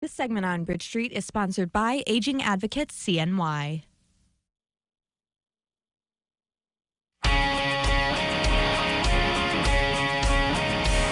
This segment on Bridge Street is sponsored by Aging Advocates CNY.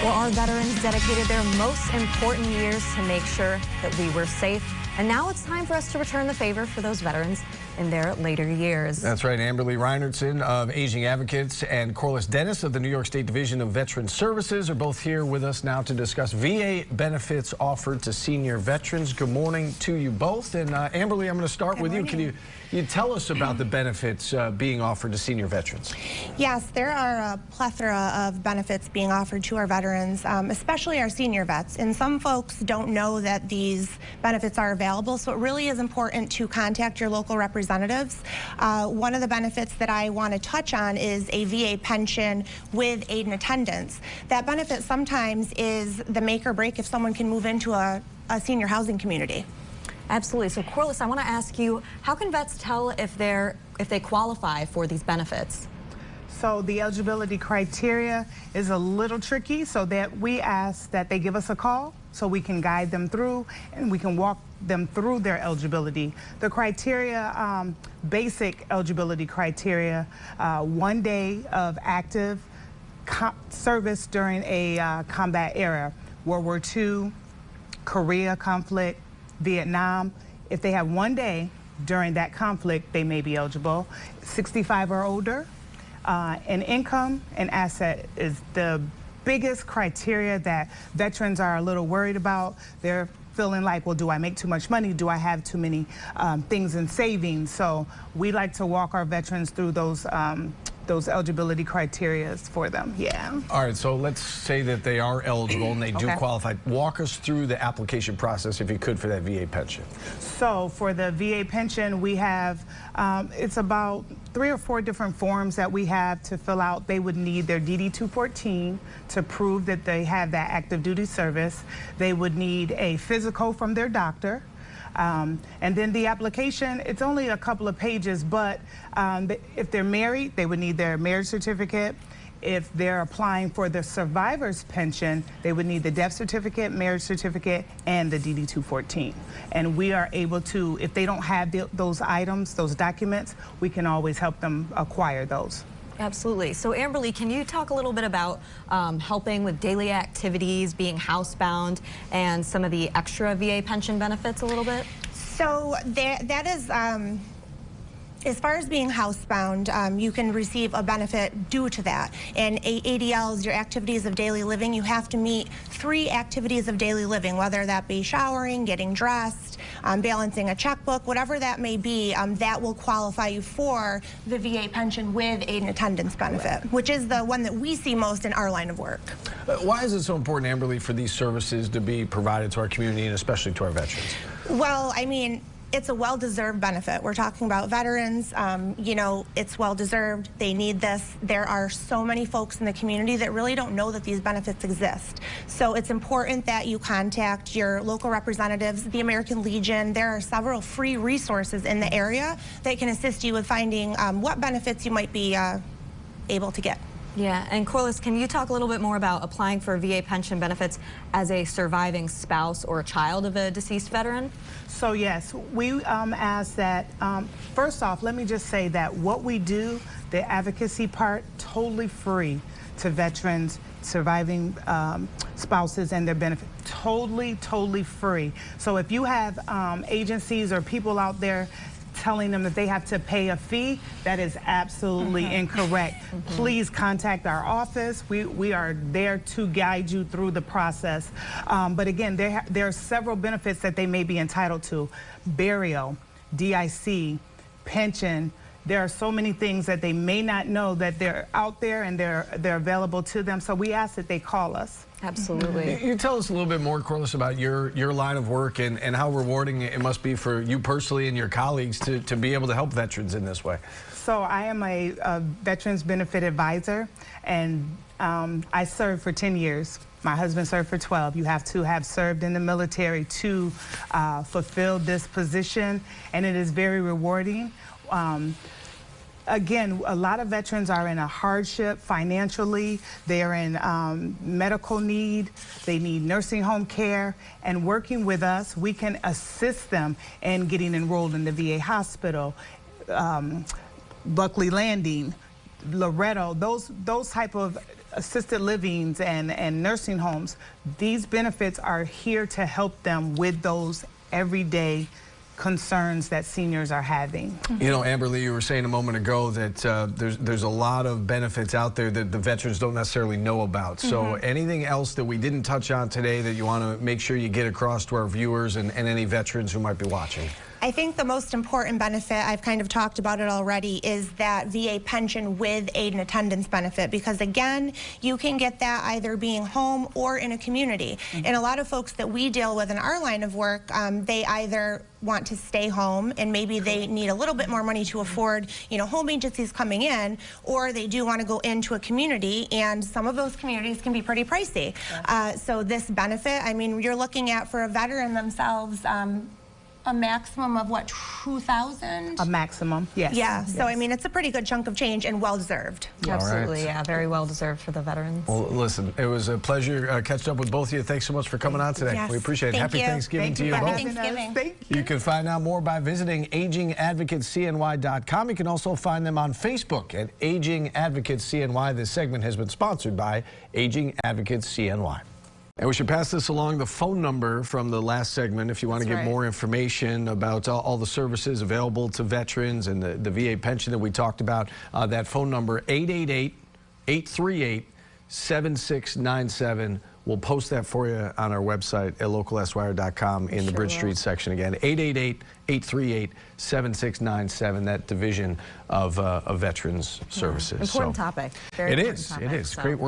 Well, our veterans dedicated their most important years to make sure that we were safe. And now it's time for us to return the favor for those veterans in their later years. That's right. Amberly Reinertsen of Aging Advocates and Corliss Dennis of the New York State Division of Veteran Services are both here with us now to discuss VA benefits offered to senior veterans. Good morning to you both. And Amberly, I'm going to start with you. Can you tell us about the benefits being offered to senior veterans? Yes, there are a plethora of benefits being offered to our veterans, especially our senior vets. And some folks don't know that these benefits are available, so it really is important to contact your local representatives. One of the benefits that I want to touch on is a VA pension with aid and attendance. That benefit sometimes is the make or break if someone can move into a senior housing community. Absolutely. So, Corliss, I want to ask you, how can vets tell if they qualify for these benefits? So the eligibility criteria is a little tricky, so that we ask that they give us a call so we can guide them through and we can walk them through their eligibility. The criteria, basic eligibility criteria, 1 day of active service during a combat era, World War II, Korea conflict, Vietnam. If they have 1 day during that conflict, they may be eligible. 65 or older. And income and asset is the biggest criteria that veterans are a little worried about. They're feeling like, well, do I make too much money? Do I have too many things in savings? So we like to walk our veterans through those eligibility criteria for them. Yeah. All right, so let's say that they are eligible and they do qualify. Walk us through the application process, if you could, for that VA pension. So for the VA pension, we have, it's about 3 or 4 different forms that we have to fill out. They would need their DD-214 to prove that they have that active duty service. They would need a physical from their doctor. And then the application, it's only a couple of pages, but if they're married, they would need their marriage certificate. If they're applying for the survivor's pension, they would need the death certificate, marriage certificate, and the DD-214. And we are able to, if they don't have those items, those documents, we can always help them acquire those. Absolutely. So, Amberly, can you talk a little bit about helping with daily activities, being housebound, and some of the extra VA pension benefits a little bit? So that is, as far as being housebound, you can receive a benefit due to that. And ADLs, your activities of daily living, you have to meet 3 activities of daily living, whether that be showering, getting dressed, balancing a checkbook, whatever that may be, that will qualify you for the VA pension with aid and attendance benefit, which is the one that we see most in our line of work. Why is it so important, Amberly, for these services to be provided to our community and especially to our veterans? Well, I mean, it's a well-deserved benefit. We're talking about veterans. You know, it's well-deserved. They need this. There are so many folks in the community that really don't know that these benefits exist. So it's important that you contact your local representatives, the American Legion. There are several free resources in the area that can assist you with finding what benefits you might be able to get. Yeah, and Corliss, can you talk a little bit more about applying for VA pension benefits as a surviving spouse or a child of a deceased veteran? So yes, we ask that, first off, let me just say that what we do, the advocacy part, totally free to veterans, surviving spouses and their benefits, totally free. So if you have agencies or people out there telling them that they have to pay a fee, that is absolutely incorrect. Please contact our office. We are there to guide you through the process. But again, there are several benefits that they may be entitled to. Burial, DIC, pension. There are so many things that they may not know that they're out there and they're available to them. So we ask that they call us. Absolutely. You tell us a little bit more, Corliss, about your line of work and how rewarding it must be for you personally and your colleagues to be able to help veterans in this way. So I am a Veterans Benefit Advisor, and I served for 10 years. My husband served for 12. You have to have served in the military to fulfill this position, and it is very rewarding. Again, a lot of veterans are in a hardship financially. They're in medical need. They need nursing home care. And working with us, we can assist them in getting enrolled in the VA hospital, Buckley Landing, Loretto, those type of assisted livings and nursing homes. These benefits are here to help them with those everyday concerns that seniors are having. You know, Amberly, you were saying a moment ago that there's a lot of benefits out there that the veterans don't necessarily know about. So anything else that we didn't touch on today that you want to make sure you get across to our viewers and any veterans who might be watching? I think the most important benefit, I've kind of talked about it already, is that VA pension with aid and attendance benefit, because again, you can get that either being home or in a community. And a lot of folks that we deal with in our line of work, they either want to stay home and maybe they need a little bit more money to afford, you know, home agencies coming in, or they do want to go into a community, and some of those communities can be pretty pricey. So this benefit, I mean, you're looking at, for a veteran themselves, a maximum of what, 2,000? A maximum, yes. Yeah, so I mean, it's a pretty good chunk of change and well-deserved. Absolutely, yeah, very well deserved for the veterans. Well, listen, it was a pleasure catching up with both of you. Thanks so much for coming on today. Yes, we appreciate it. thank Happy you. Thanksgiving to you both. Happy Thanksgiving. Thank you. You can find out more by visiting agingadvocatescny.com. You can also find them on Facebook at Aging Advocates CNY. This segment has been sponsored by Aging Advocates CNY. And we should pass this along, the phone number from the last segment if you want to get more information about all the services available to veterans and the VA pension that we talked about. That phone number, 888-838-7697. We'll post that for you on our website at localswire.com in the Bridge Street section again. 888-838-7697, that division of Veterans Services. Important topic. Very it important is. topic, It is. so. Great work.